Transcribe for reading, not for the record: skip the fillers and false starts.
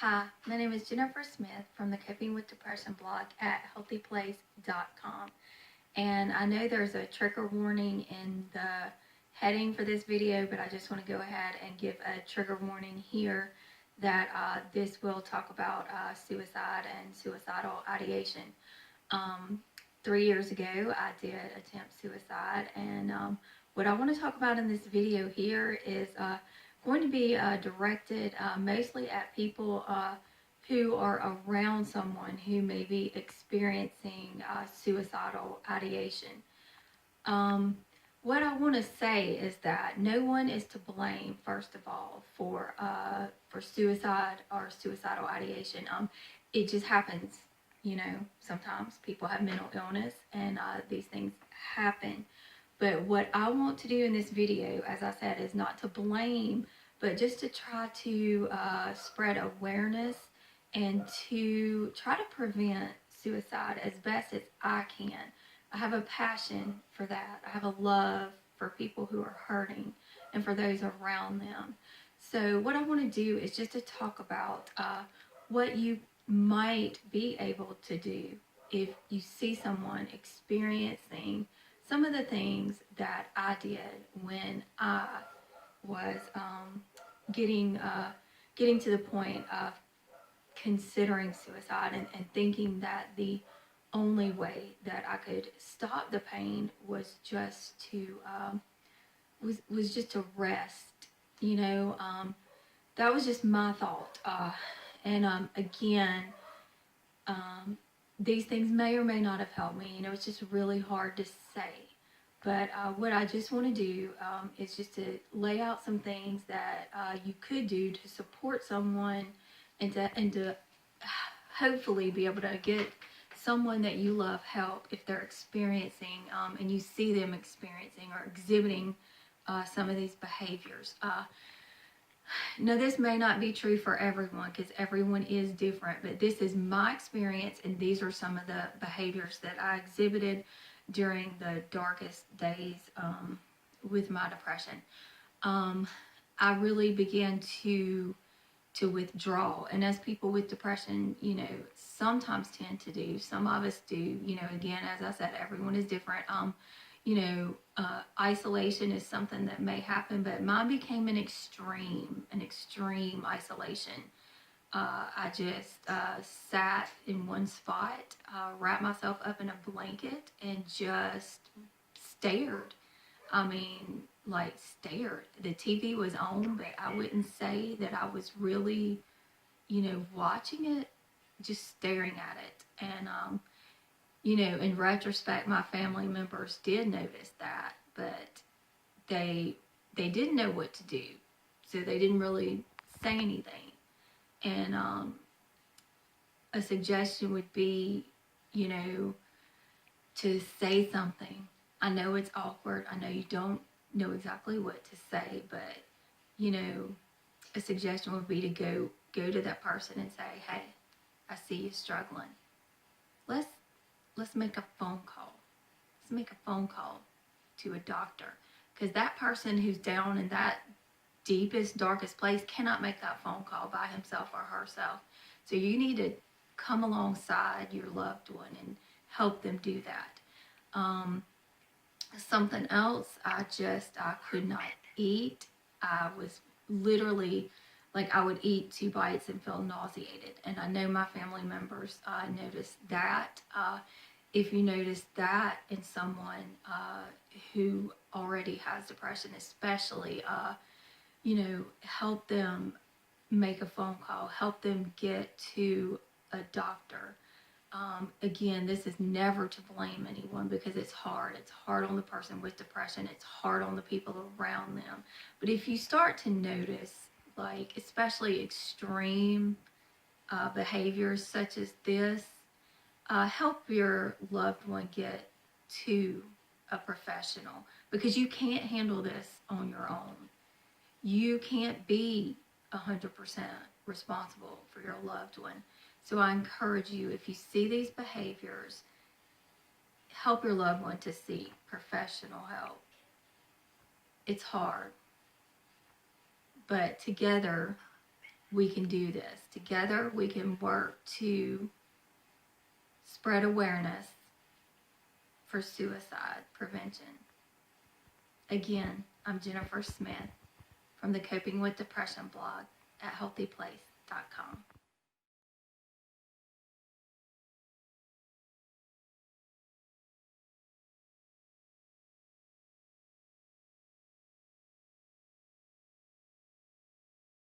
Hi, my name is Jennifer Smith from the Coping with Depression blog at HealthyPlace.com. And I know there's a trigger warning in the heading for this video, but I just want to go ahead and give a trigger warning here that this will talk about suicide and suicidal ideation. 3 years ago, I did attempt suicide, and what I want to talk about in this video here is going to be directed mostly at people who are around someone who may be experiencing suicidal ideation. What I want to say is that no one is to blame, first of all, for suicide or suicidal ideation. It just happens. Sometimes people have mental illness and these things happen. But what I want to do in this video, as I said, is not to blame, but just to try to spread awareness and to try to prevent suicide as best as I can. I have a passion for that. I have a love for people who are hurting and for those around them. So what I want to do is just to talk about what you might be able to do if you see someone experiencing some of the things that I did when I was getting to the point of considering suicide and thinking that the only way that I could stop the pain was just to was just to rest. That was just my thought. And again, these things may or may not have helped me. It's just really hard to say. But what I just want to do is just to lay out some things that you could do to support someone and to hopefully be able to get someone that you love help if they're experiencing and you see them experiencing or exhibiting some of these behaviors. Now, this may not be true for everyone because everyone is different, but this is my experience, and these are some of the behaviors that I exhibited during the darkest days with my depression. I really began to withdraw, and as people with depression, sometimes tend to do, some of us do, again, as I said, everyone is different. Isolation is something that may happen, but mine became an extreme isolation. I just sat in one spot, wrapped myself up in a blanket, and just stared. Stared. The TV was on, but I wouldn't say that I was really, watching it, just staring at it. And, in retrospect, my family members did notice that, but they didn't know what to do, so they didn't really say anything. And a suggestion would be, to say something. I know it's awkward. I know you don't know exactly what to say, but, a suggestion would be to go to that person and say, hey, I see you struggling. Let's make a phone call. Let's make a phone call to a doctor, because that person who's down in that deepest, darkest place cannot make that phone call by himself or herself. So you need to come alongside your loved one and help them do that. Something else, I could not eat. I was literally, I would eat 2 bites and feel nauseated. And I know my family members noticed that. If you notice that in someone who already has depression, especially, help them make a phone call, help them get to a doctor. Again, this is never to blame anyone, because it's hard. It's hard on the person with depression. It's hard on the people around them. But if you start to notice, especially extreme behaviors such as this, help your loved one get to a professional, because you can't handle this on your own. You can't be 100% responsible for your loved one. So I encourage you, if you see these behaviors, help your loved one to seek professional help. It's hard, but together we can do this. Together, we can work to spread awareness for suicide prevention. Again, I'm Jennifer Smith from the Coping with Depression blog at HealthyPlace.com.